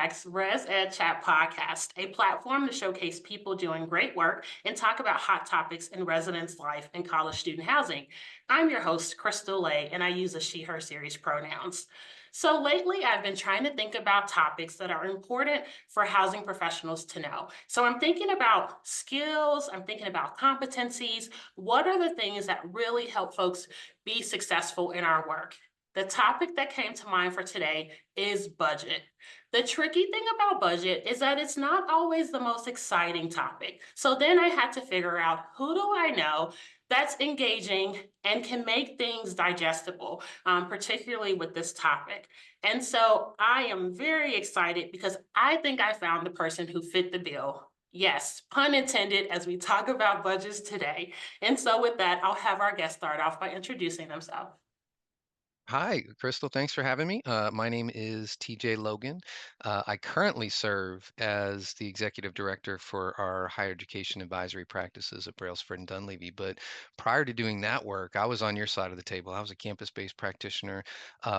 Roompact's ResEdChat podcast, a platform to showcase people doing great work and talk about hot topics in residence life and college student housing. I'm your host, Crystal Lay, and I use a she, her series pronouns. So lately, I've been trying to think about topics that are important for housing professionals to know. So I'm thinking about skills, I'm thinking about competencies. What are the things that really help folks be successful in our work? The topic that came to mind for today is budget. The tricky thing about budget is that it's not always the most exciting topic. So then I had to figure out, who do I know that's engaging and can make things digestible, particularly with this topic. And so I am very excited because I think I found the person who fit the bill. Yes, pun intended, as we talk about budgets today. And so with that, I'll have our guest start off by introducing themselves. Hi, Crystal. Thanks for having me. My name is TJ Logan. I currently serve as the executive director for our higher education advisory practices at Brailsford Dunlavey. But prior to doing that work, I was on your side of the table. I was a campus-based practitioner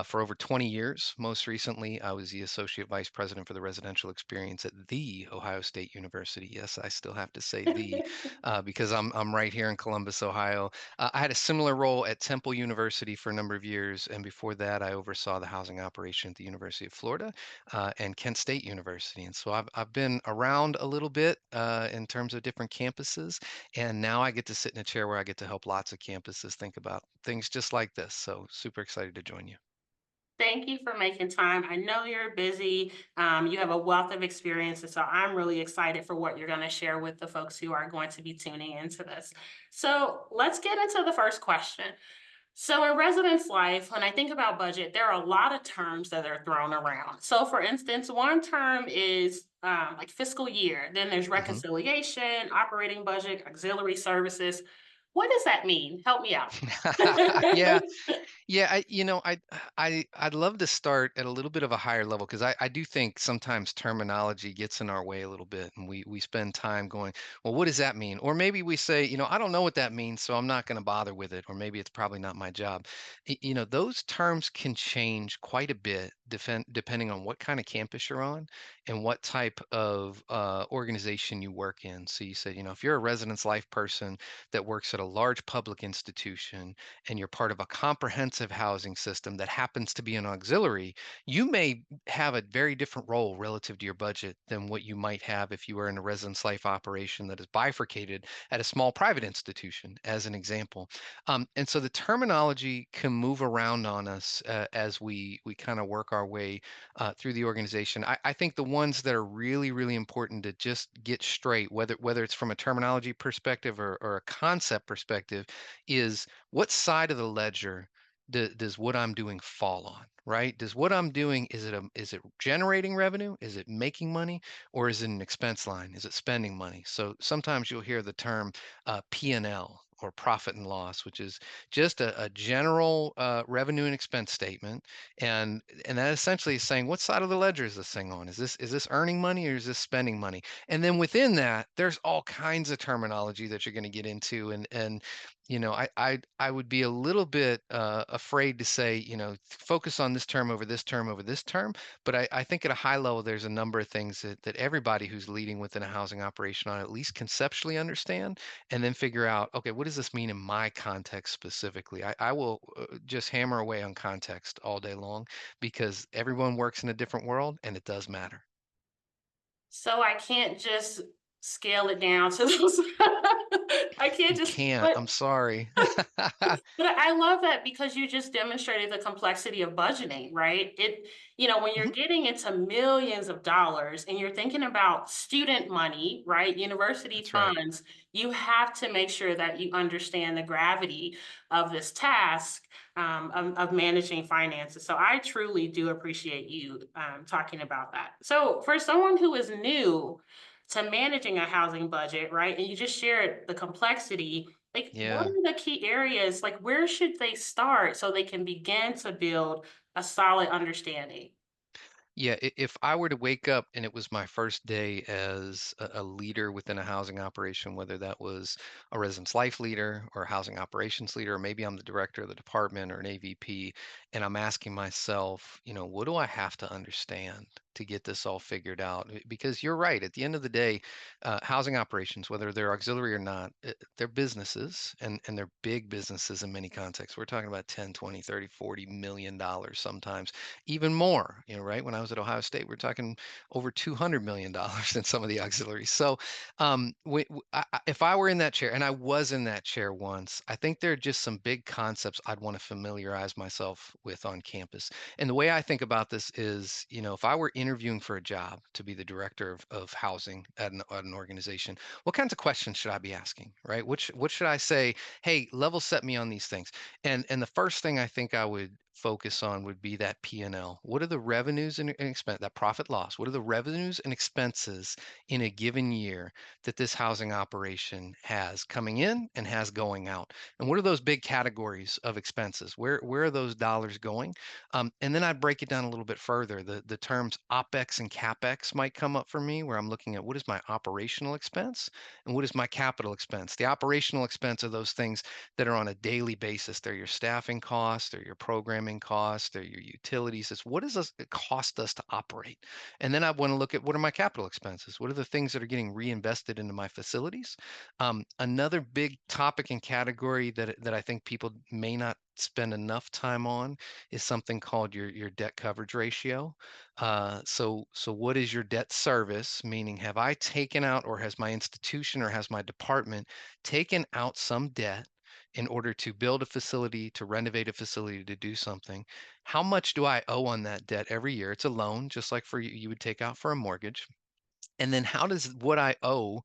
for over 20 years. Most recently, I was the associate vice president for the residential experience at the Ohio State University. Yes, I still have to say the because I'm right here in Columbus, Ohio. I had a similar role at Temple University for a number of years, and before that, I oversaw the housing operation at the University of Florida and Kent State University. And so I've been around a little bit in terms of different campuses, and now I get to sit in a chair where I get to help lots of campuses think about things just like this. So super excited to join you. Thank you for making time. I know you're busy. You have a wealth of experiences, so I'm really excited for what you're going to share with the folks who are going to be tuning into this. So let's get into the first question. So in residence life, when I think about budget, there are a lot of terms that are thrown around. So for instance, one term is like fiscal year. Then there's Mhm. reconciliation, operating budget, auxiliary services. What does that mean? Help me out. Yeah, Yeah, I'd love to start at a little bit of a higher level because I do think sometimes terminology gets in our way a little bit, and we spend time going, well, what does that mean? Or maybe we say, I don't know what that means, so I'm not going to bother with it, or maybe it's probably not my job. Those terms can change quite a bit depending on what kind of campus you're on and what type of organization you work in. So you said, if you're a residence life person that works at a large public institution and you're part of a comprehensive housing system that happens to be an auxiliary, you may have a very different role relative to your budget than what you might have if you were in a residence life operation that is bifurcated at a small private institution, as an example. And so the terminology can move around on us as we kind of work our way through the organization. I think the ones that are really, really important to just get straight, whether it's from a terminology perspective or a concept perspective, is what side of the ledger does what I'm doing fall on, right? Does what I'm doing, is it generating revenue? Is it making money? Or is it an expense line? Is it spending money? So sometimes you'll hear the term P&L or profit and loss, which is just a general revenue and expense statement, and that essentially is saying what side of the ledger is this thing on? Is this earning money or is this spending money? And then within that, there's all kinds of terminology that you're going to get into, and I would be a little bit afraid to say, focus on this term over this term over this term. But I think at a high level, there's a number of things that everybody who's leading within a housing operation on at least conceptually understand, and then figure out, okay, what does this mean in my context specifically? I will just hammer away on context all day long because everyone works in a different world and it does matter. So I can't just scale it down to those. I can't You just, can't. but I'm sorry. But I love that because you just demonstrated the complexity of budgeting, right? When you're Mhm. getting into millions of dollars and you're thinking about student money, right? University That's right. funds, you have to make sure that you understand the gravity of this task of managing finances. So I truly do appreciate you talking about that. So for someone who is new to managing a housing budget, right? And you just shared the complexity, like, what Yeah. are the key areas? Like, where should they start so they can begin to build a solid understanding? Yeah, if I were to wake up and it was my first day as a leader within a housing operation, whether that was a residence life leader or a housing operations leader, or maybe I'm the director of the department or an AVP, and I'm asking myself, what do I have to understand? to get this all figured out. Because you're right. At the end of the day, housing operations, whether they're auxiliary or not, they're businesses, and they're big businesses in many contexts. We're talking about 10, 20, 30, 40 million dollars sometimes, even more. Right? When I was at Ohio State, we're talking over $200 million in some of the auxiliaries. So if I were in that chair, and I was in that chair once, I think there are just some big concepts I'd want to familiarize myself with on campus. And the way I think about this is, if I were interviewing for a job to be the director of housing at an organization, what kinds of questions should I be asking, right? What should I say? Hey, level set me on these things. And the first thing I think I would focus on would be that P&L. What are the revenues and expense, that profit loss? What are the revenues and expenses in a given year that this housing operation has coming in and has going out? And what are those big categories of expenses? Where are those dollars going? And then I'd break it down a little bit further. The terms OpEx and CapEx might come up for me, where I'm looking at what is my operational expense and what is my capital expense. The operational expense are those things that are on a daily basis. They're your staffing costs, they're your programming costs, they're your utilities. It's what does it cost us to operate? And then I want to look at what are my capital expenses? What are the things that are getting reinvested into my facilities? Another big topic and category that I think people may not spend enough time on is something called your debt coverage ratio. So what is your debt service? Meaning, have I taken out, or has my institution, or has my department taken out some debt in order to build a facility, to renovate a facility, to do something? How much do I owe on that debt every year? It's a loan, just like for you would take out for a mortgage. And then how does what I owe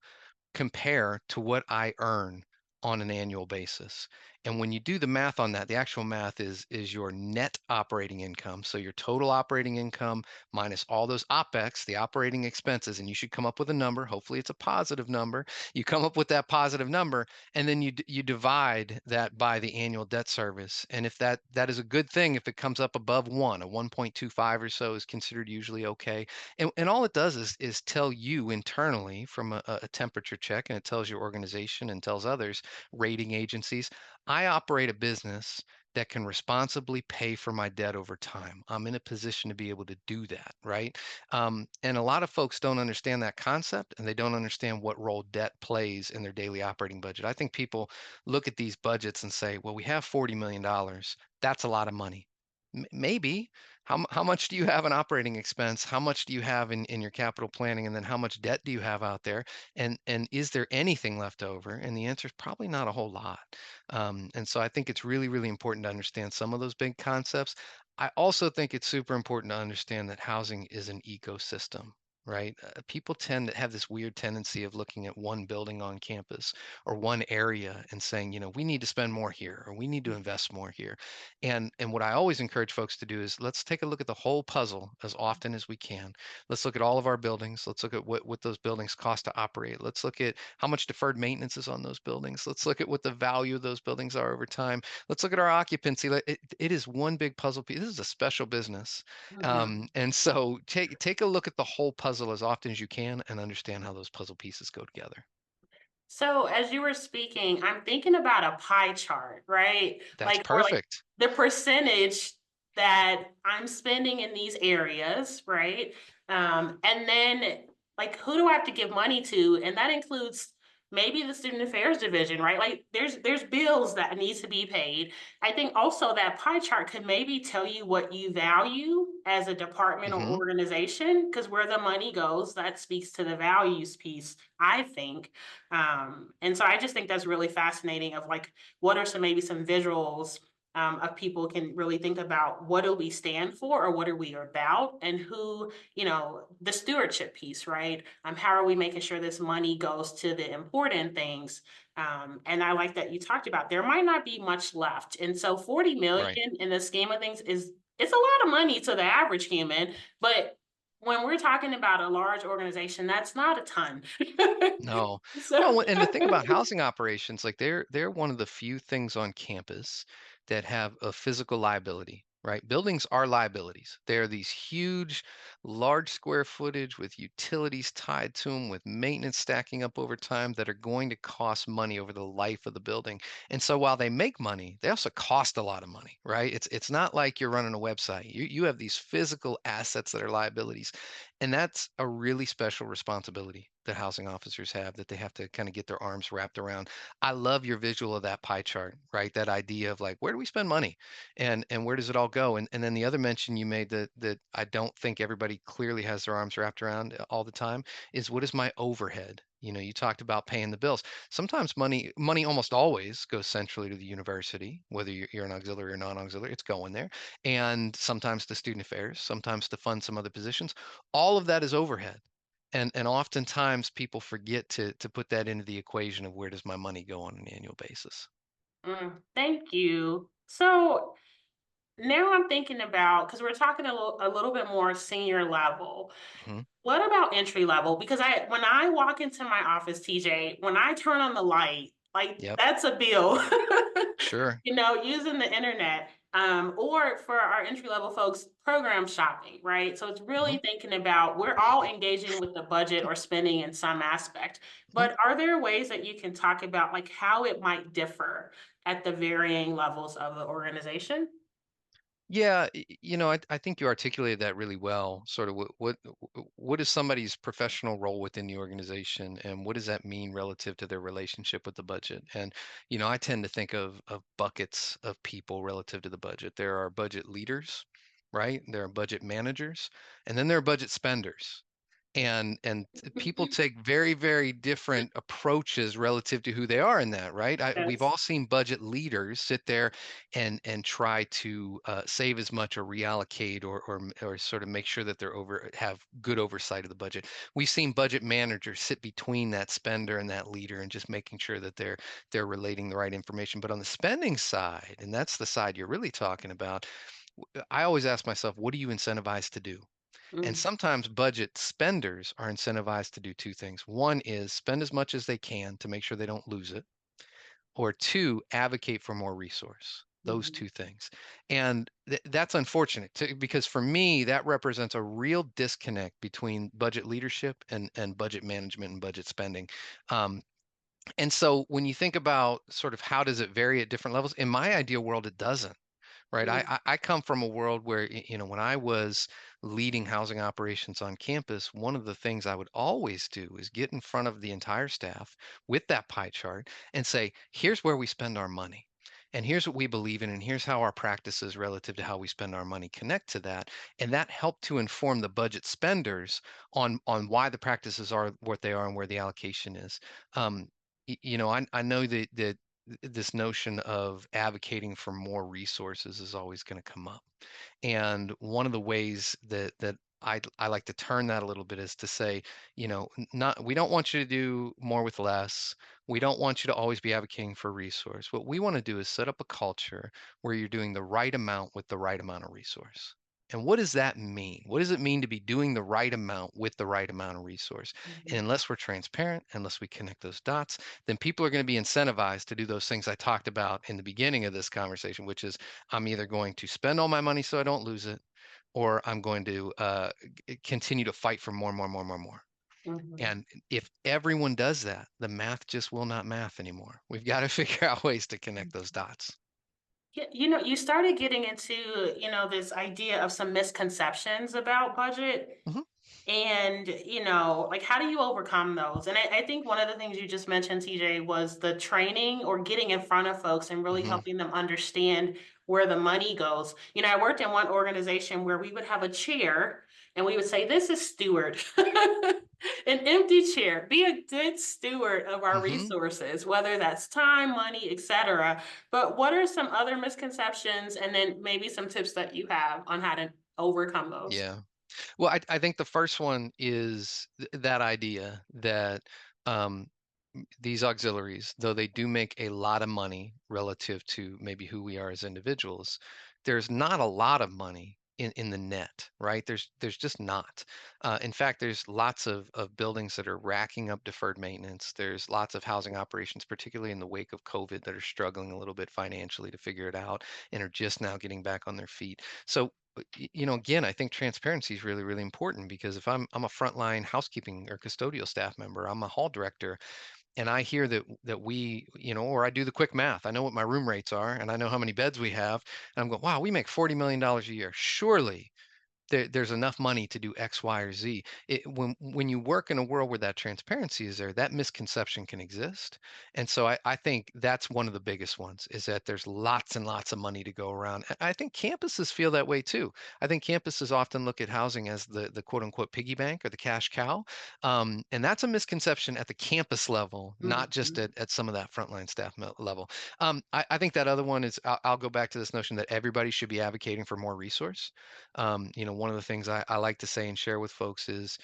compare to what I earn on an annual basis? And when you do the math on that, the actual math is your net operating income. So your total operating income minus all those OpEx, the operating expenses, and you should come up with a number. Hopefully it's a positive number. You come up with that positive number, and then you divide that by the annual debt service. And if that is a good thing, if it comes up above one, a 1.25 or so is considered usually okay. And all it does is tell you internally from a temperature check, and it tells your organization and tells others, rating agencies, I operate a business that can responsibly pay for my debt over time. I'm in a position to be able to do that, right? And a lot of folks don't understand that concept, and they don't understand what role debt plays in their daily operating budget. I think people look at these budgets and say, well, we have $40 million. That's a lot of money. Maybe. How much do you have in operating expense? How much do you have in your capital planning? And then how much debt do you have out there? And is there anything left over? And the answer is probably not a whole lot. And so I think it's really, really important to understand some of those big concepts. I also think it's super important to understand that housing is an ecosystem. Right? People tend to have this weird tendency of looking at one building on campus or one area and saying, we need to spend more here, or we need to invest more here. And what I always encourage folks to do is, let's take a look at the whole puzzle as often as we can. Let's look at all of our buildings. Let's look at what those buildings cost to operate. Let's look at how much deferred maintenance is on those buildings. Let's look at what the value of those buildings are over time. Let's look at our occupancy. It is one big puzzle piece. This is a special business. Mhm. And so take a look at the whole puzzle as often as you can and understand how those puzzle pieces go together. So as you were speaking, I'm thinking about a pie chart, right? That's Like for like perfect. the percentage that I'm spending in these areas, right? And then like who do I have to give money to? And that includes maybe the student affairs division, right? Like there's bills that needs to be paid. I think also that pie chart could maybe tell you what you value as a department or Hmm. organization, because where the money goes, that speaks to the values piece, I think. And so I just think that's really fascinating of like, what are maybe some visuals of people can really think about what do we stand for or what are we about and who, the stewardship piece, right? How are we making sure this money goes to the important things? And I like that you talked about there might not be much left. And so 40 Right. million in the scheme of things is it's a lot of money to the average human, but when we're talking about a large organization, that's not a ton. No. So Well, and the thing about housing operations, like they're one of the few things on campus that have a physical liability, right? Buildings are liabilities. They are these huge, large square footage with utilities tied to them, with maintenance stacking up over time that are going to cost money over the life of the building. And so while they make money, they also cost a lot of money, right? It's not like you're running a website. You have these physical assets that are liabilities. And that's a really special responsibility that housing officers have that they have to kind of get their arms wrapped around. I love your visual of that pie chart, right? That idea of like, where do we spend money? And where does it all go? And then the other mention you made that I don't think everybody clearly has their arms wrapped around all the time is what is my overhead? You know, you talked about paying the bills. Sometimes money almost always goes centrally to the university, whether you're an auxiliary or non-auxiliary, it's going there. And sometimes to student affairs, sometimes to fund some other positions. All of that is overhead. And oftentimes people forget to put that into the equation of where does my money go on an annual basis. Thank you. So now I'm thinking about, because we're talking a little bit more senior level. Hmm. What about entry level? Because when I walk into my office, TJ, when I turn on the light, like Yep. that's a bill. Sure. Using the internet, or for our entry level folks, program shopping, right? So it's Mhm, really thinking about we're all engaging with the budget or spending in some aspect, mhm. but are there ways that you can talk about like how it might differ at the varying levels of the organization? Yeah, I think you articulated that really well. Sort of what is somebody's professional role within the organization, and what does that mean relative to their relationship with the budget? And I tend to think of buckets of people relative to the budget. There are budget leaders, right? There are budget managers, and then there are budget spenders. And people take very, very different approaches relative to who they are in that, right? We've Yes. all seen budget leaders sit there and try to save as much or reallocate or sort of make sure that they're over have good oversight of the budget. We've seen budget managers sit between that spender and that leader and just making sure that they're relating the right information. But on the spending side, and that's the side you're really talking about, I always ask myself, what are you incentivized to do? And Mm, sometimes budget spenders are incentivized to do two things. One is spend as much as they can to make sure they don't lose it, or two, advocate for more resource. Those mhm, two things. And that's unfortunate because for me, that represents a real disconnect between budget leadership and budget management and budget spending. Um, and so when you think about sort of how does it vary at different levels, in my ideal world, it doesn't. Right. mm, I come from a world where, when I was leading housing operations on campus, one of the things I would always do is get in front of the entire staff with that pie chart and say, here's where we spend our money. And here's what we believe in, and here's how our practices relative to how we spend our money connect to that. And that helped to inform the budget spenders on why the practices are what they are and where the allocation is. Um, I know that this notion of advocating for more resources is always going to come up. And one of the ways that I like to turn that a little bit is to say, not we don't want you to do more with less. We don't want you to always be advocating for resource. What we want to do is set up a culture where you're doing the right amount with the right amount of resource. And what does that mean? What does it mean to be doing the right amount with the right amount of resource? And mhm, unless we're transparent, unless we connect those dots, then people are going to be incentivized to do those things I talked about in the beginning of this conversation, which is I'm either going to spend all my money so I don't lose it, or I'm going to continue to fight for more, more, more, more, more. mhm. And if everyone does that, the math just will not math anymore. We've got to figure out ways to connect those dots. Yeah, you started getting into, this idea of some misconceptions about budget. Mhm. And, like, how do you overcome those? And I think one of the things you just mentioned, TJ, was the training or getting in front of folks and really Mhm. helping them understand where the money goes. I worked in one organization where we would have a chair and we would say, this is steward, an empty chair. Be a good steward of our Mhm. resources, whether that's time, money, etc. But what are some other misconceptions and then maybe some tips that you have on how to overcome those? Yeah. Well, I think the first one is that idea that um, these auxiliaries, though they do make a lot of money relative to maybe who we are as individuals, there's not a lot of money in the net, right? There's just not. In fact, there's lots of buildings that are racking up deferred maintenance. There's lots of housing operations, particularly in the wake of COVID, that are struggling a little bit financially to figure it out and are just now getting back on their feet. So again, I think transparency is really, really important, because if I'm a frontline housekeeping or custodial staff member, I'm a hall director, and I hear that we, or I do the quick math. I know what my room rates are, and I know how many beds we have, and I'm going, wow, we make $40 million a year. Surely there's enough money to do X, Y, or Z. When you work in a world where that transparency is there, that misconception can exist. And so I think that's one of the biggest ones, is that there's lots and lots of money to go around. I think campuses feel that way too. I think campuses often look at housing as the quote unquote piggy bank or the cash cow. And that's a misconception at the campus level, not just Mhm. at some of that frontline staff level. I think that other one is, I'll go back to this notion that everybody should be advocating for more resource. One of the things I like to say and share with folks is,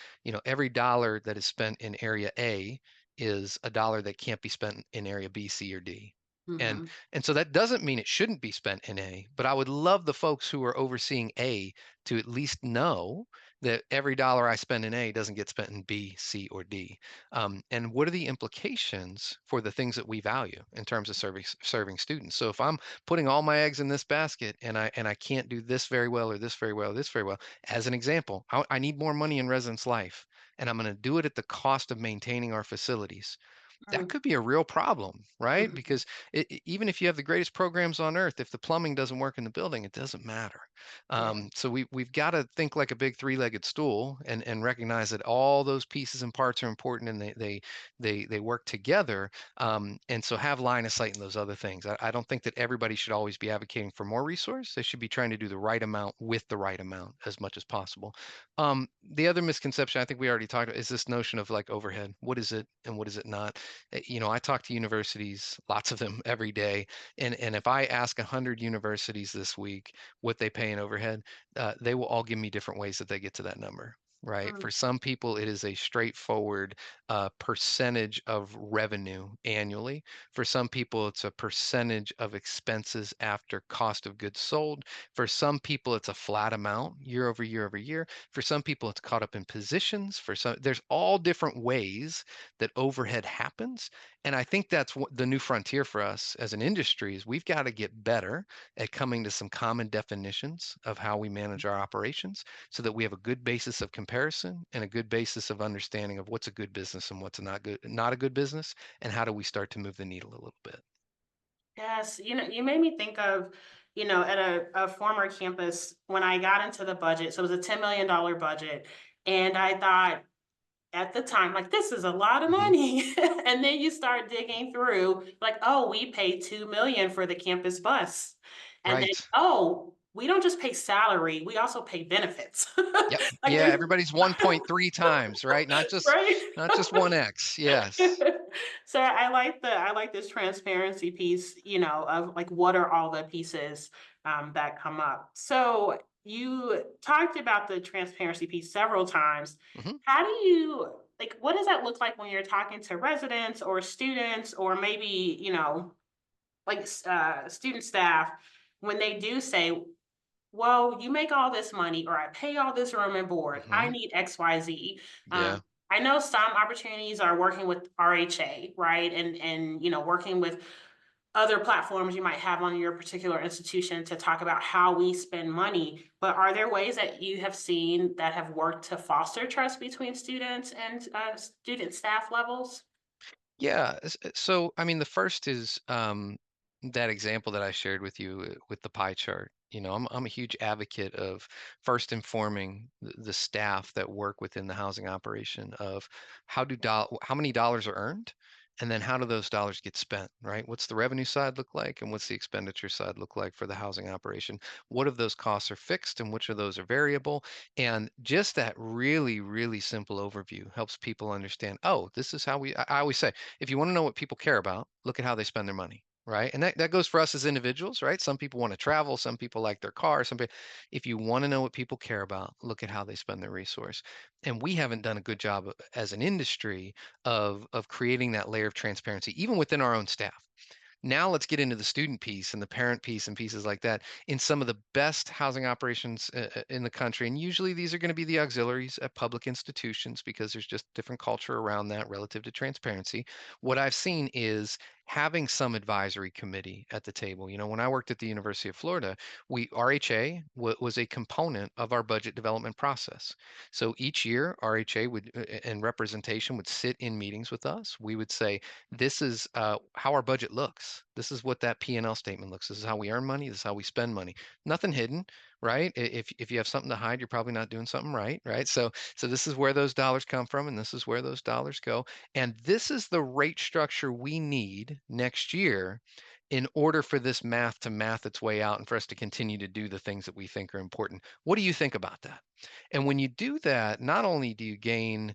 every dollar that is spent in area A is a dollar that can't be spent in area B, C, or D. And Mhm. and so that doesn't mean it shouldn't be spent in A, but I would love the folks who are overseeing A to at least know that every dollar I spend in A doesn't get spent in B, C, or D. And what are the implications for the things that we value in terms of serving students? So if I'm putting all my eggs in this basket, and I can't do this very well, or this very well, or this very well, as an example, I need more money in residence life, and I'm going to do it at the cost of maintaining our facilities. That Mhm. could be a real problem, right? Mhm. Because even if you have the greatest programs on earth, if the plumbing doesn't work in the building, it doesn't matter. Yeah. So we've got to think like a big three-legged stool, and recognize that all those pieces and parts are important, and they work together. And so have line of sight in those other things. I don't think that everybody should always be advocating for more resource. They should be trying to do the right amount with the right amount as much as possible. The other misconception I think we already talked about is this notion of like overhead. What is it and what is it not? I talk to universities, lots of them every day, and if I ask 100 universities this week what they pay in overhead, they will all give me different ways that they get to that number. Right. Mm. For some people, it is a straightforward percentage of revenue annually. For some people, it's a percentage of expenses after cost of goods sold. For some people, it's a flat amount year over year over year. For some people, it's caught up in positions. For some, there's all different ways that overhead happens. And I think that's what the new frontier for us as an industry is. We've got to get better at coming to some common definitions of how we manage our operations, so that we have a good basis of comparison and a good basis of understanding of what's a good business and what's not a good business, and how do we start to move the needle a little bit. Yes, you made me think of, at a former campus when I got into the budget. So it was a $10 million budget. And I thought at the time, like, this is a lot of Hmm. money. And then you start digging through, like, oh, we pay 2 million for the campus bus. And then, Right. oh, we don't just pay salary, we also pay benefits. Yep. Like Yeah. there's Everybody's 1.3 times, right? Not just right. not just 1x. Yes. So I like this transparency piece, of like what are all the pieces that come up. So you talked about the transparency piece several times. Hmm. How do you like what does that look like when you're talking to residents or students or maybe, like student staff when they do say, well, you make all this money, or I pay all this room and board. I Hmm. need XYZ. Yeah. Um, I know some opportunities are working with RHA, right? And working with other platforms you might have on your particular institution to talk about how we spend money. But are there ways that you have seen that have worked to foster trust between students and student staff levels? Yeah. So, I mean, the first is that example that I shared with you with the pie chart. I'm a huge advocate of first informing the staff that work within the housing operation of how many dollars are earned, and then how do those dollars get spent, right? What's the revenue side look like, and what's the expenditure side look like for the housing operation? What of those costs are fixed, and which of those are variable? And just that really, really simple overview helps people understand, oh, this is how I always say, if you want to know what people care about, look at how they spend their money. Right. And that goes for us as individuals, right? Some people want to travel, some people like their car, some people, if you want to know what people care about, look at how they spend their resource. And we haven't done a good job as an industry of creating that layer of transparency, even within our own staff. Now let's get into the student piece and the parent piece and pieces like that in some of the best housing operations in the country. And usually these are going to be the auxiliaries at public institutions because there's just different culture around that relative to transparency. What I've seen is having some advisory committee at the table. You know, when I worked at the University of Florida, we RHA was a component of our budget development process. So each year, RHA would and representation would sit in meetings with us. We would say, this is how our budget looks. This is what that P&L statement looks. This is how we earn money. This is how we spend money. Nothing hidden, right? If you have something to hide, you're probably not doing something right, right? So this is where those dollars come from, and this is where those dollars go. And this is the rate structure we need next year in order for this math to math its way out and for us to continue to do the things that we think are important. What do you think about that? And when you do that, not only do you gain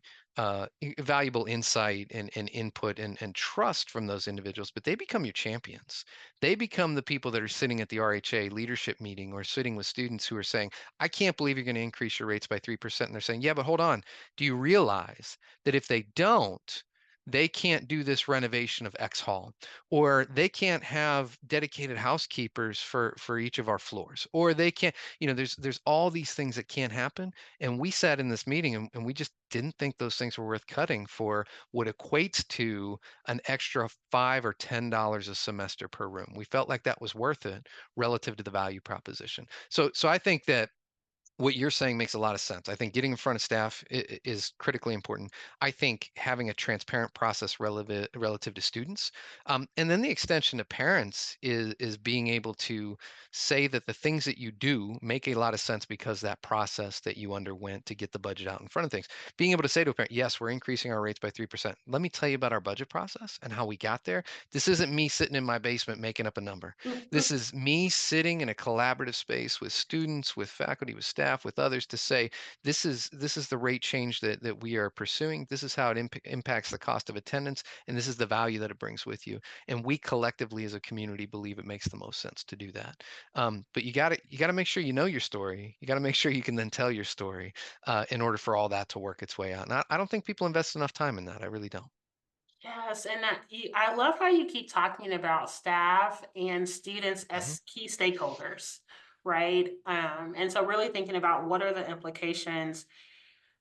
valuable insight and input and trust from those individuals, but they become your champions. They become the people that are sitting at the RHA leadership meeting or sitting with students who are saying, I can't believe you're going to increase your rates by 3%. And they're saying, yeah, but hold on. Do you realize that if they don't, they can't do this renovation of X hall, or they can't have dedicated housekeepers for each of our floors, or they can't, there's all these things that can't happen. And we sat in this meeting and we just didn't think those things were worth cutting for what equates to an extra $5 or $10 a semester per room. We felt like that was worth it relative to the value proposition. So I think that what you're saying makes a lot of sense. I think getting in front of staff is critically important. I think having a transparent process relative to students, and then the extension to parents is being able to say that the things that you do make a lot of sense because that process that you underwent to get the budget out in front of things. Being able to say to a parent, yes, we're increasing our rates by 3%. Let me tell you about our budget process and how we got there. This isn't me sitting in my basement making up a number. This is me sitting in a collaborative space with students, with faculty, with staff, with others to say, this is the rate change that we are pursuing. This is how it impacts the cost of attendance, and this is the value that it brings with you. And we collectively as a community believe it makes the most sense to do that. But you gotta make sure you know your story. You gotta make sure you can then tell your story in order for all that to work its way out. And I don't think people invest enough time in that. I really don't. Yes, and I love how you keep talking about staff and students Hmm. as key stakeholders, right? And so really thinking about what are the implications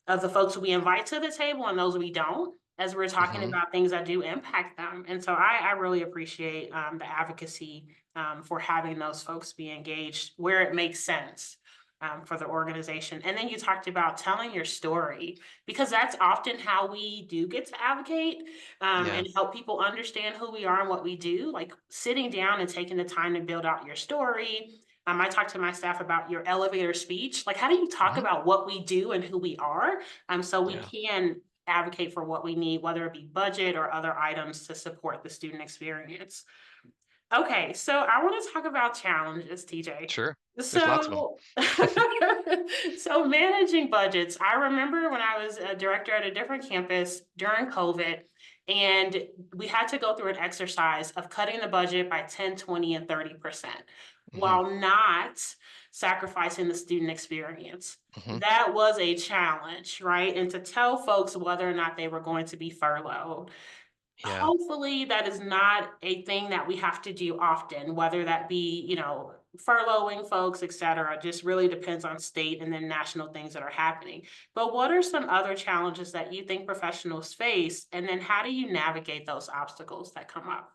of the folks we invite to the table and those we don't, as we're talking Hmm. about things that do impact them. And so I really appreciate the advocacy for having those folks be engaged where it makes sense. For the organization. And then you talked about telling your story because that's often how we do get to advocate Yeah. and help people understand who we are and what we do. Like sitting down and taking the time to build out your story. I talk to my staff about your elevator speech. Like, how do you talk Hmm. about what we do and who we are? So we Yeah. can advocate for what we need, whether it be budget or other items to support the student experience. Okay, so I want to talk about challenges, TJ. Sure. There's lots of them. So, so managing budgets. I remember when I was a director at a different campus during COVID, and we had to go through an exercise of cutting the budget by 10, 20, and 30% Hmm. while not sacrificing the student experience. Hmm. That was a challenge, right? And to tell folks whether or not they were going to be furloughed. Yeah. Hopefully, that is not a thing that we have to do often, whether that be, furloughing folks, et cetera. Just really depends on state and then national things that are happening. But what are some other challenges that you think professionals face? And then how do you navigate those obstacles that come up?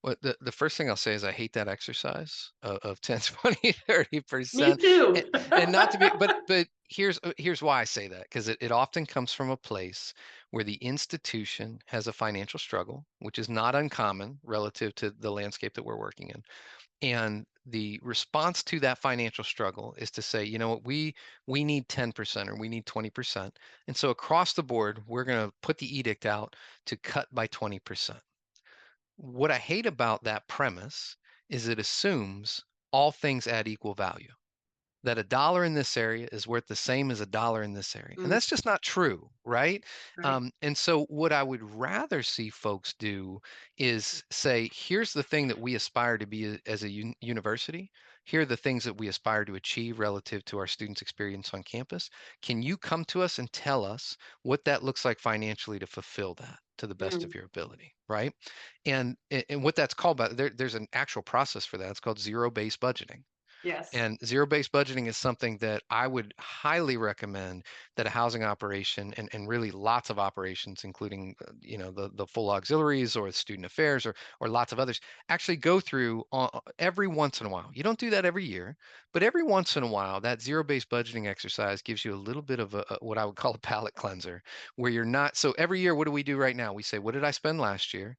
Well, the first thing I'll say is I hate that exercise of 10, 20, Me 30%. And, too. and not to be, but here's why I say that, because it often comes from a place where the institution has a financial struggle, which is not uncommon relative to the landscape that we're working in. And the response to that financial struggle is to say, you know what, we need 10% or we need 20%. And so across the board, we're going to put the edict out to cut by 20%. What I hate about that premise is it assumes all things add equal value, that a dollar in this area is worth the same as a dollar in this area. And Mm, that's just not true, right? right. And so, what I would rather see folks do is say, here's the thing that we aspire to be as a university. Here are the things that we aspire to achieve relative to our students' experience on campus. Can you come to us and tell us what that looks like financially to fulfill that? to the best of Mm, your ability, right? And what that's called, there's an actual process for that. It's called zero-based budgeting. yes. And zero-based budgeting is something that I would highly recommend that a housing operation and really lots of operations, including the full auxiliaries or student affairs or lots of others, actually go through every once in a while. You don't do that every year, but every once in a while, that zero-based budgeting exercise gives you a little bit of what I would call a palate cleanser, where you're not. So every year, what do we do right now? We say, what did I spend last year,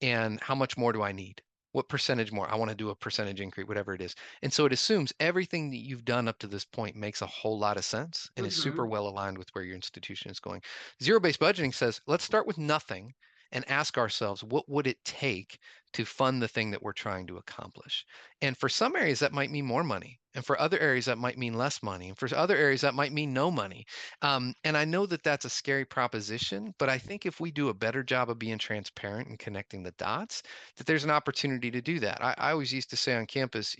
and how much more do I need? What percentage more? I want to do a percentage increase, whatever it is. And so it assumes everything that you've done up to this point makes a whole lot of sense and is super Mm-hmm. well aligned with where your institution is going. Zero-based budgeting says, let's start with nothing and ask ourselves, what would it take to fund the thing that we're trying to accomplish? And for some areas, that might mean more money. And for other areas, that might mean less money. And for other areas, that might mean no money. And I know that that's a scary proposition, but I think if we do a better job of being transparent and connecting the dots, that there's an opportunity to do that. I always used to say on campus,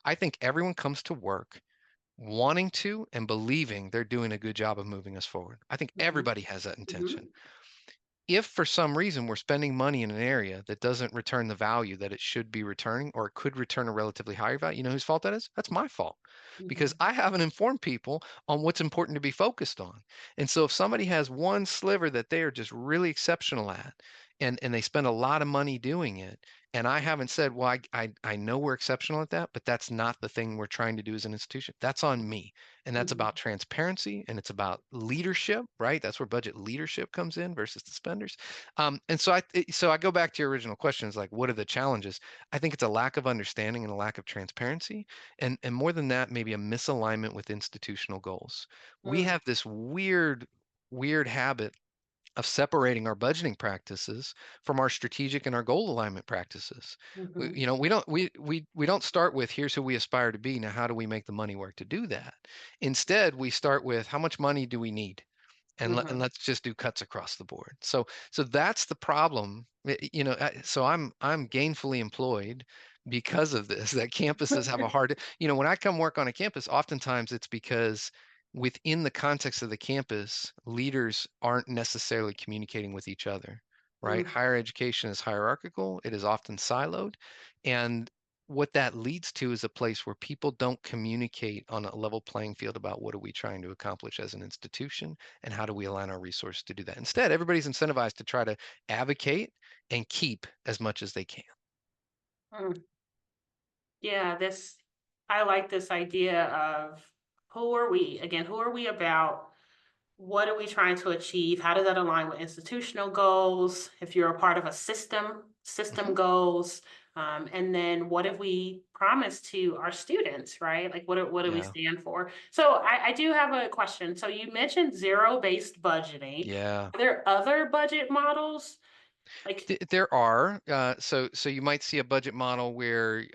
I think everyone comes to work wanting to and believing they're doing a good job of moving us forward. I think Mm-hmm. everybody has that Mm-hmm. intention. If for some reason we're spending money in an area that doesn't return the value that it should be returning, or it could return a relatively higher value, you know whose fault that is? That's my fault because Mm-hmm. I haven't informed people on what's important to be focused on. And so if somebody has one sliver that they are just really exceptional at, and they spend a lot of money doing it, and I haven't said, well, I know we're exceptional at that, but that's not the thing we're trying to do as an institution. That's on me. And that's Mm-hmm. about transparency and it's about leadership, right? That's where budget leadership comes in versus the spenders. And so I go back to your original questions, like what are the challenges? I think it's a lack of understanding and a lack of transparency, and more than that, maybe a misalignment with institutional goals. We Mm-hmm. have this weird habit of separating our budgeting practices from our strategic and our goal alignment practices. We, Mm-hmm. you know, we don't start with here's who we aspire to be. Now, how do we make the money work to do that? Instead, we start with how much money do we need? And Mm-hmm. let's just do cuts across the board. So that's the problem. So I'm gainfully employed because of this. That campuses have a hard. When I come work on a campus, oftentimes it's because within the context of the campus, leaders aren't necessarily communicating with each other, right? Mm-hmm. Higher education is hierarchical. It is often siloed, and what that leads to is a place where people don't communicate on a level playing field about what are we trying to accomplish as an institution and how do we align our resources to do that. Instead, everybody's incentivized to try to advocate and keep as much as they can. Mm. Yeah, I like this idea of who are we? Again, who are we about? What are we trying to achieve? How does that align with institutional goals? If you're a part of a system Mhm. goals, and then what have we promised to our students, right? Like what do we Yeah. stand for? So I do have a question. So you mentioned zero-based budgeting. Yeah. Are there other budget models? Like, There are so you might see a budget model where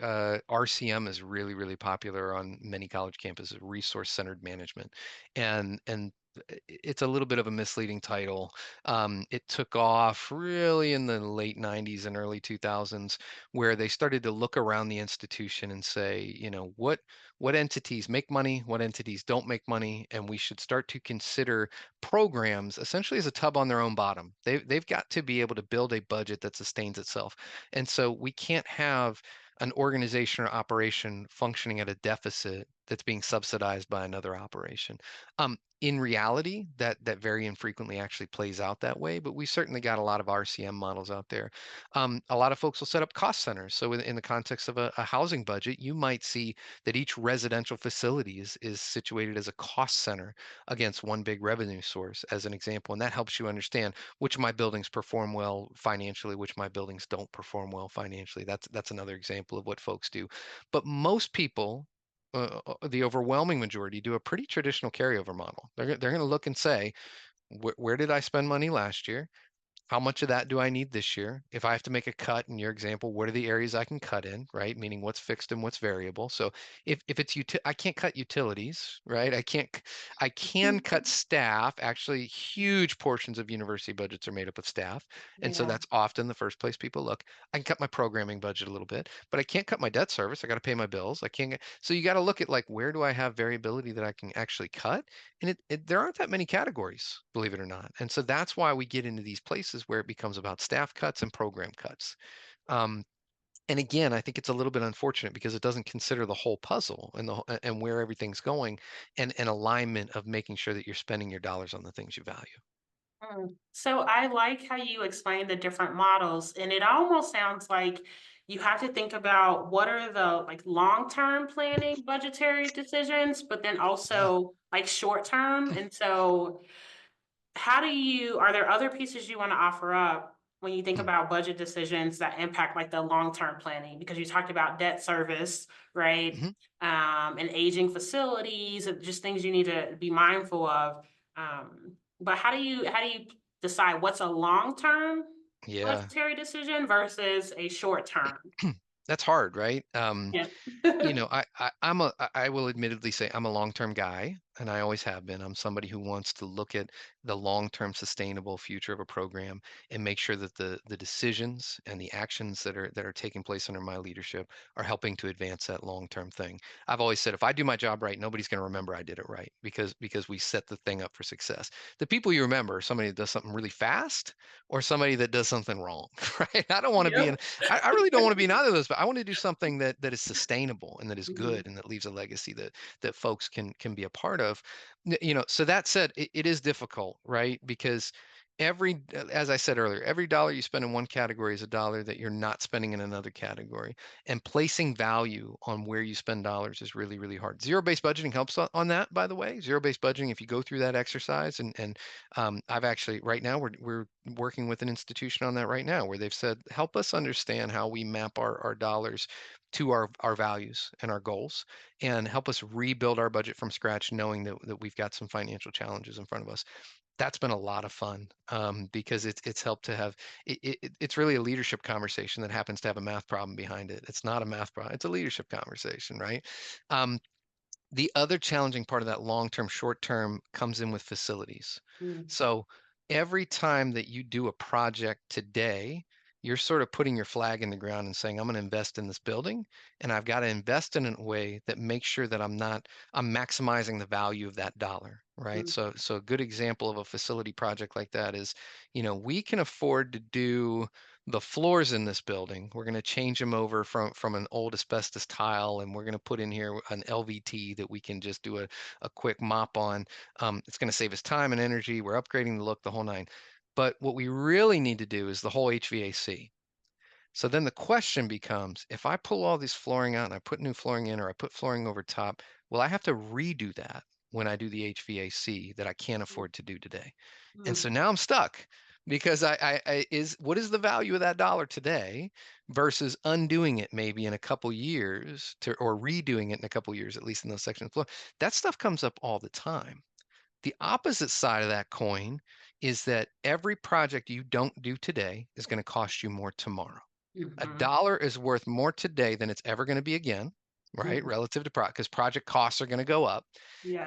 RCM is really popular on many college campuses, resource centered management, and it's a little bit of a misleading title. It took off really in the late 90s and early 2000s, where they started to look around the institution and say, what entities make money, what entities don't make money, and we should start to consider programs essentially as a tub on their own bottom. They've got to be able to build a budget that sustains itself. And so we can't have an organization or operation functioning at a deficit that's being subsidized by another operation. In reality, that very infrequently actually plays out that way, but we certainly got a lot of RCM models out there. A lot of folks will set up cost centers. So in the context of a housing budget, you might see that each residential facility is situated as a cost center against one big revenue source as an example. And that helps you understand which of my buildings perform well financially, which my buildings don't perform well financially. That's another example of what folks do. But most people, the overwhelming majority, do a pretty traditional carryover model. They're going to look and say, where did I spend money last year? How much of that do I need this year? If I have to make a cut in your example, what are the areas I can cut in, right? Meaning what's fixed and what's variable. So if it's I can't cut utilities, right? I can cut staff. Actually, huge portions of university budgets are made up of staff. And so yeah. that's often the first place people look. I can cut my programming budget a little bit, but I can't cut my debt service. I got to pay my bills. I can't get, so you got to look at like, where do I have variability that I can actually cut? And there aren't that many categories, believe it or not. And so that's why we get into these places is where it becomes about staff cuts and program cuts. Um, and again, I think it's a little bit unfortunate because it doesn't consider the whole puzzle and and where everything's going, and an alignment of making sure that you're spending your dollars on the things you value. So I like how you explain the different models, and it almost sounds like you have to think about what are the like long-term planning budgetary decisions, but then Yeah. also like short-term. And so how do you are there other pieces you want to offer up when you think Mm. about budget decisions that impact like the long-term planning? Because you talked about debt service, right? Mhm. And aging facilities, and just things you need to be mindful of. But how do you decide what's a long-term Yeah. budgetary decision versus a short-term? That's hard, right? Yeah. I will admittedly say I'm a long-term guy, and I always have been. I'm somebody who wants to look at the long-term sustainable future of a program and make sure that the decisions and the actions that are taking place under my leadership are helping to advance that long-term thing. I've always said if I do my job right, nobody's going to remember I did it right because we set the thing up for success. The people you remember are somebody that does something really fast or somebody that does something wrong, right? I don't want to be in Yep. I really don't want to be neither of those, but I want to do something that is sustainable and that is Mhm. good and that leaves a legacy that folks can be a part of. So that said, it is difficult, right? Because as I said earlier, every dollar you spend in one category is a dollar that you're not spending in another category. And placing value on where you spend dollars is really, really hard. Zero-based budgeting helps on that, by the way. Zero-based budgeting, if you go through that exercise, and I've actually right now we're working with an institution on that right now where they've said, help us understand how we map our dollars to our values and our goals, and help us rebuild our budget from scratch, knowing that we've got some financial challenges in front of us. That's been a lot of fun, because it's helped to have it's really a leadership conversation that happens to have a math problem behind it. It's not a math problem; it's a leadership conversation, right? Um, the other challenging part of that long-term, short-term comes in with facilities. Mm, So every time that you do a project today, you're sort of putting your flag in the ground and saying, I'm going to invest in this building, and I've got to invest in a way that makes sure that I'm maximizing the value of that dollar, right? mm, So a good example of a facility project like that is, we can afford to do the floors in this building. We're going to change them over from an old asbestos tile, and we're going to put in here an LVT that we can just do a quick mop on. It's going to save us time and energy. We're upgrading the look, the whole nine. But what we really need to do is the whole HVAC. So then the question becomes, if I pull all this flooring out and I put new flooring in, or I put flooring over top, will I have to redo that when I do the HVAC that I can't mm, afford to do today? And mm, so now I'm stuck because what is the value of that dollar today versus undoing it maybe in a couple years or redoing it in a couple years, at least in those sections of the floor. That stuff comes up all the time. The opposite side of that coin is that every project you don't do today is going to cost you more tomorrow. A mhm, dollar is worth more today than it's ever going to be again, right? mm. Relative to because project costs are going to go up.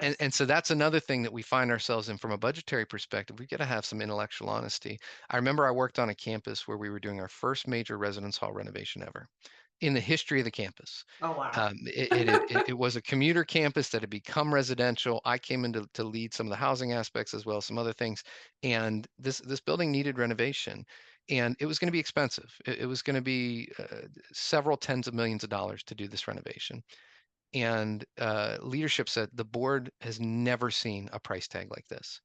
And, Yes. and so that's another thing that we find ourselves in from a budgetary perspective. We've got to have some intellectual honesty. I remember I worked on a campus where we were doing our first major residence hall renovation ever in the history of the campus. Oh, wow. It was a commuter campus that had become residential. I came in to lead some of the housing aspects as well as some other things. And this building needed renovation, and it was going to be expensive. It was going to be several tens of millions of dollars to do this renovation. And leadership said the board has never seen a price tag like this.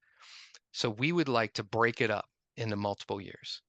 So we would like to break it up into multiple years.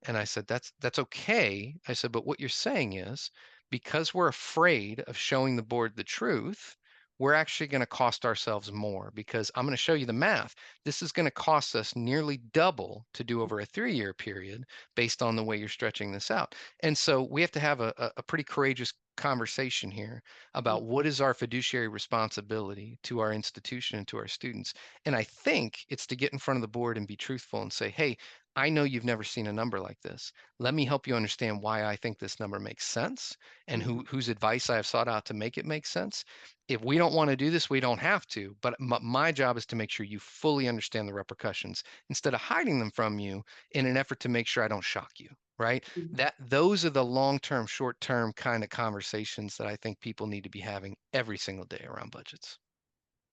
And I said, that's okay. I said, but what you're saying is because we're afraid of showing the board the truth, we're actually going to cost ourselves more because I'm going to show you the math. This is going to cost us nearly double to do over a 3-year period based on the way you're stretching this out. And so we have to have a pretty courageous conversation here about what is our fiduciary responsibility to our institution and to our students. And I think it's to get in front of the board and be truthful and say, hey, I know you've never seen a number like this. Let me help you understand why I think this number makes sense and Mhm, whose advice I have sought out to make it make sense. If we don't want to do this, we don't have to. But my job is to make sure you fully understand the repercussions instead of hiding them from you in an effort to make sure I don't shock you. Right? mhm. Those are the long-term, short-term kind of conversations that I think people need to be having every single day around budgets.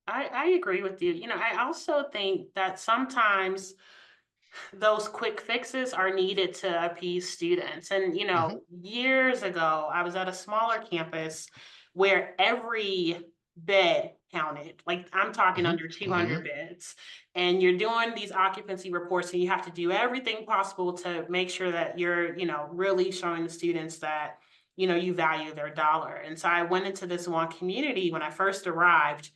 I agree with you. I also think that sometimes those quick fixes are needed to appease students. And, Hmm. years ago, I was at a smaller campus where every bed counted. Like I'm talking Hmm. under Hmm. 200 beds. And you're doing these occupancy reports, and you have to do everything possible to make sure that you're, really showing the students that, you value their dollar. And so I went into this one community when I first arrived.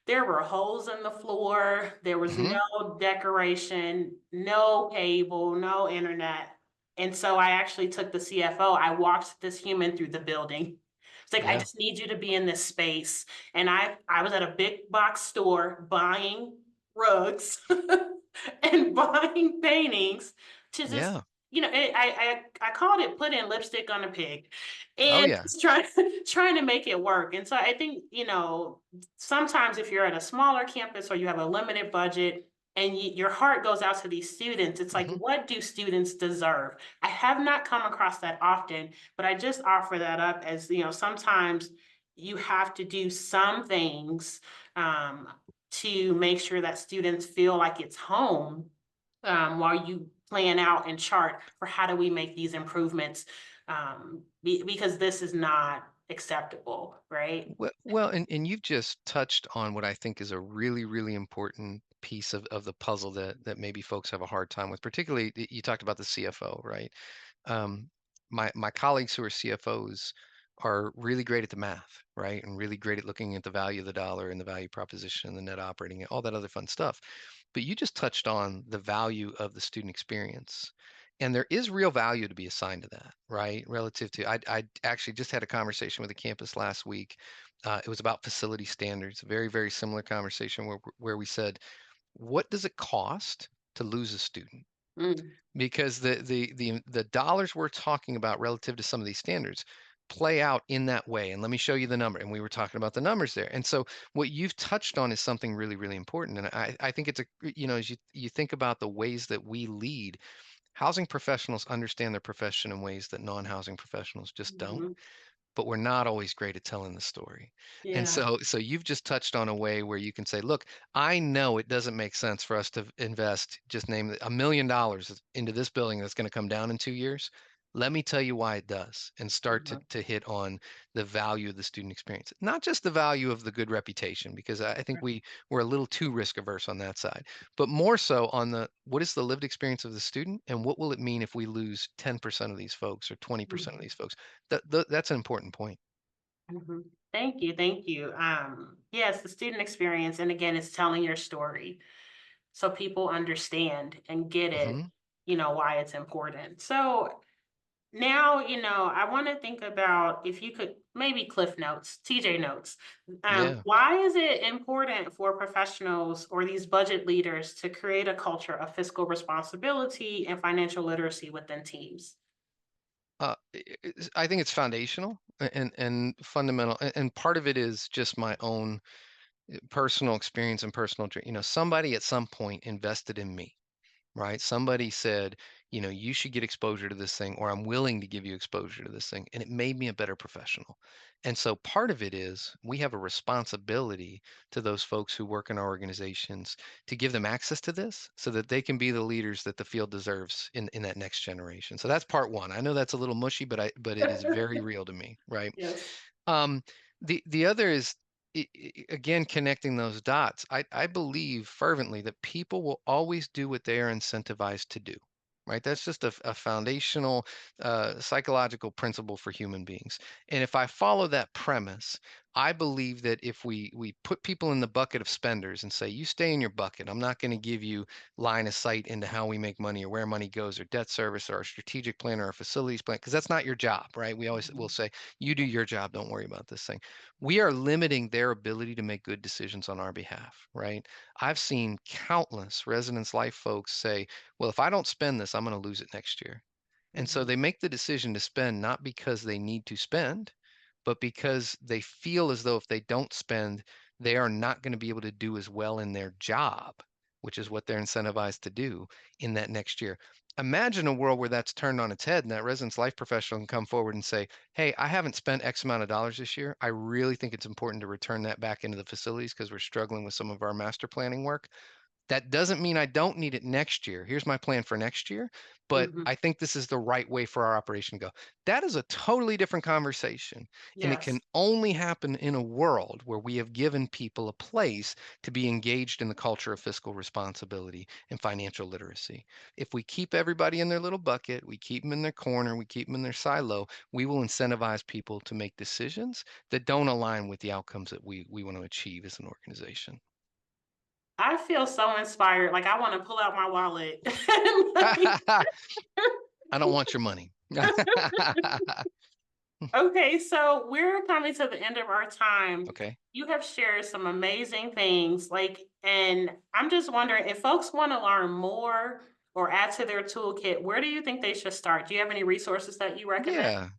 There were holes in the floor. There was Hmm. no decoration, no cable, no internet. And so I actually took the CFO. I walked this human through the building. It's like, I Yeah. just need you to be in this space. And I was at a big box store buying rugs and buying paintings to just, Yeah. I called it putting lipstick on a pig Oh and yeah. just trying to make it work. And so I think, sometimes if you're at a smaller campus or you have a limited budget and your heart goes out to these students, it's like, Hmm. what do students deserve? I have not come across that often, but I just offer that up as, sometimes you have to do some things um, to make sure that students feel like it's home, while you plan out and chart for how do we make these improvements, because this is not acceptable, right? Well, and you've just touched on what I think is a really, really important piece of the puzzle that maybe folks have a hard time with. Particularly, you talked about the CFO, right? um, my colleagues who are CFOs are really great at the math, right? And really great at looking at the value of the dollar and the value proposition and the net operating and all that other fun stuff. But you just touched on the value of the student experience. And there is real value to be assigned to that, right? Relative to, I actually just had a conversation with a campus last week. It was about facility standards, a very, very similar conversation where we said, what does it cost to lose a student? Mm, Because the dollars we're talking about relative to some of these standards play out in that way. And let me show you the number. And we were talking about the numbers there. And so what you've touched on is something really, really important. And I think it's as you think about the ways that we lead, housing professionals understand their profession in ways that non-housing professionals just don't, mhm. but we're not always great at telling the story. And Yeah. so you've just touched on a way where you can say, look, I know it doesn't make sense for us to invest, just name it, $1 million into this building that's going to come down in 2 years. Let me tell you why it does, and start Mhm, to hit on the value of the student experience, not just the value of the good reputation, because I think we're a little too risk averse on that side, but more so on the what is the lived experience of the student, and what will it mean if we lose 10% of these folks or 20% of mhm, these folks. That's an important point. mhm. Thank you, thank you. Yes, the student experience, and again, it's telling your story so people understand and get it, Hmm. why it's important. So now, I want to think about if you could maybe Cliff Notes, TJ Notes. Yeah. Why is it important for professionals or these budget leaders to create a culture of fiscal responsibility and financial literacy within teams? I think it's foundational and fundamental, and part of it is just my own personal experience and personal dream. Somebody at some point invested in me, right? Somebody said, you should get exposure to this thing, or I'm willing to give you exposure to this thing. And it made me a better professional. And so part of it is we have a responsibility to those folks who work in our organizations to give them access to this so that they can be the leaders that the field deserves in that next generation. So that's part one. I know that's a little mushy, but it is very real to me, right? Yes. Um, the other is again connecting those dots. I believe fervently that people will always do what they are incentivized to do. Right, that's just a foundational psychological principle for human beings. And if I follow that premise, I believe that if we put people in the bucket of spenders and say, you stay in your bucket, I'm not going to give you line of sight into how we make money or where money goes or debt service or our strategic plan or our facilities plan, because that's not your job, right? We always will Mhm, say, you do your job, don't worry about this thing. We are limiting their ability to make good decisions on our behalf, right? I've seen countless residence life folks say, well, if I don't spend this, I'm going to lose it next year. And so mhm, they make the decision to spend not because they need to spend, but because they feel as though if they don't spend, they are not going to be able to do as well in their job, which is what they're incentivized to do in that next year. Imagine a world where that's turned on its head and that residence life professional can come forward and say, hey, I haven't spent X amount of dollars this year. I really think it's important to return that back into the facilities because we're struggling with some of our master planning work. That doesn't mean I don't need it next year. Here's my plan for next year, but Mhm. I think this is the right way for our operation to go. That is a totally different conversation, and it can Yes. only happen in a world where we have given people a place to be engaged in the culture of fiscal responsibility and financial literacy. If we keep everybody in their little bucket, we keep them in their corner, we keep them in their silo, we will incentivize people to make decisions that don't align with the outcomes that we want to achieve as an organization. I feel so inspired, like, I wanna pull out my wallet. Like I don't want your money. okay, so we're coming to the end of our time. Okay. You have shared some amazing things, like, and I'm just wondering if folks wanna learn more or add to their toolkit, where do you think they should start? Do you have any resources that you recommend?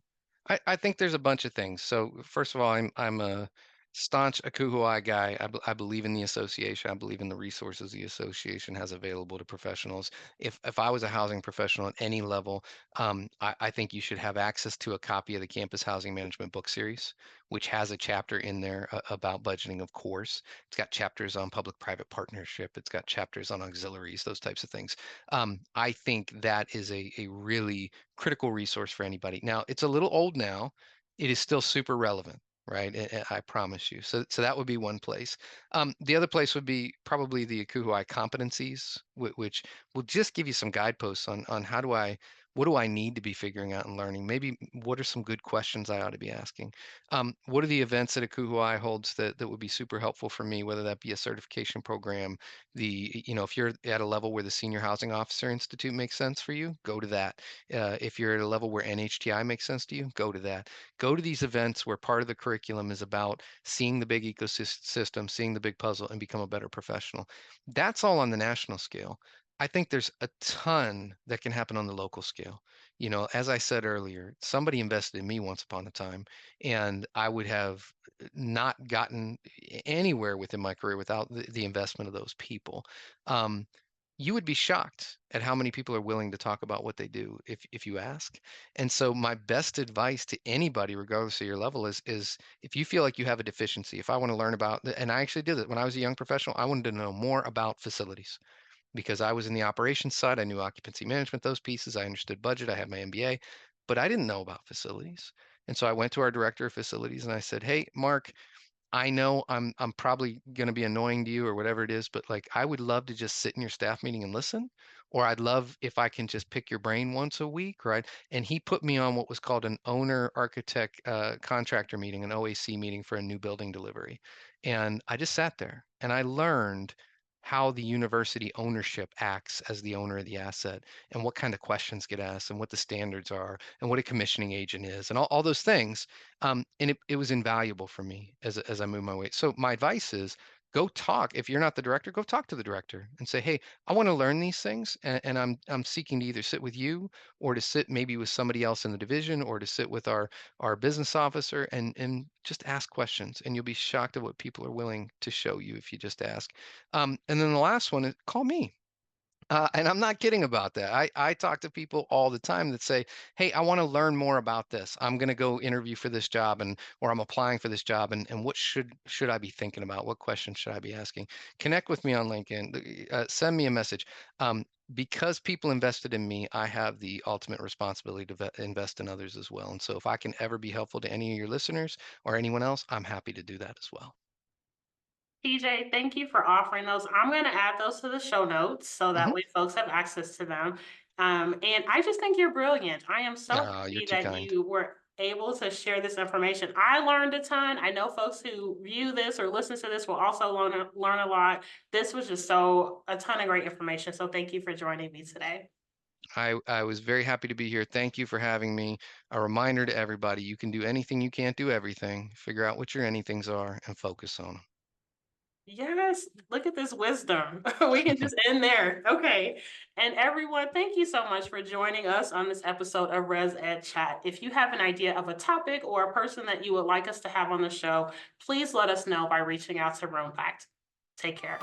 Yeah. I think there's a bunch of things. So first of all, I'm a staunch Akuhuai guy. I believe in the association. I believe in the resources the association has available to professionals. If I was a housing professional at any level, I think you should have access to a copy of the Campus Housing Management book series, which has a chapter in there about budgeting, of course. It's got chapters on public-private partnership. It's got chapters on auxiliaries, those types of things. I think that is a really critical resource for anybody. Now, it's a little old now. It is still super relevant, right? I promise you. So that would be one place. The other place would be probably the Akuhuai competencies, which will just give you some guideposts on what do I need to be figuring out and learning? Maybe what are some good questions I ought to be asking? What are the events that Akuhuai holds that would be super helpful for me, whether that be a certification program, if you're at a level where the Senior Housing Officer Institute makes sense for you, go to that. If you're at a level where NHTI makes sense to you, go to that. Go to these events where part of the curriculum is about seeing the big ecosystem, seeing the big puzzle, and become a better professional. That's all on the national scale. I think there's a ton that can happen on the local scale. As I said earlier, somebody invested in me once upon a time, and I would have not gotten anywhere within my career without the investment of those people. Um, you would be shocked at how many people are willing to talk about what they do if you ask. And so my best advice to anybody, regardless of your level, is if you feel like you have a deficiency, if I want to learn about, and I actually did it when I was a young professional, I wanted to know more about facilities because I was in the operations side. I knew occupancy management, those pieces. I understood budget. I had my MBA, but I didn't know about facilities. And so I went to our director of facilities and I said, "Hey, Mark, I know I'm probably going to be annoying to you or whatever it is, but like I would love to just sit in your staff meeting and listen, or I'd love if I can just pick your brain once a week, right?" And he put me on what was called an owner architect contractor meeting, an OAC meeting for a new building delivery. And I just sat there and I learned how the university ownership acts as the owner of the asset and what kind of questions get asked and what the standards are and what a commissioning agent is and all those things, and it was invaluable for me as I move my way. So my advice is go talk. If you're not the director, go talk to the director and say, "Hey, I want to learn these things, and I'm seeking to either sit with you or to sit maybe with somebody else in the division or to sit with our business officer and just ask questions. And you'll be shocked at what people are willing to show you if you just ask." And then the last one is call me. And I'm not kidding about that. I talk to people all the time that say, "Hey, I want to learn more about this. I'm going to go interview for this job or I'm applying for this job and what should I be thinking about? What questions should I be asking?" Connect with me on LinkedIn. Send me a message. Because people invested in me, I have the ultimate responsibility to invest in others as well. And so if I can ever be helpful to any of your listeners or anyone else, I'm happy to do that as well. PJ, thank you for offering those. I'm going to add those to the show notes so that Hmm. way folks have access to them. And I just think you're brilliant. I am so Oh, you're happy too that kind. you were able to share this information. I learned a ton. I know folks who view this or listen to this will also learn a lot. This was just a ton of great information. So thank you for joining me today. I was very happy to be here. Thank you for having me. A reminder to everybody, you can do anything, you can't do everything. Figure out what your anythings are and focus on Yes, look at this wisdom. We can just end there. Okay. And everyone, thank you so much for joining us on this episode of Res Ed Chat. If you have an idea of a topic or a person that you would like us to have on the show, please let us know by reaching out to Roompact. Take care.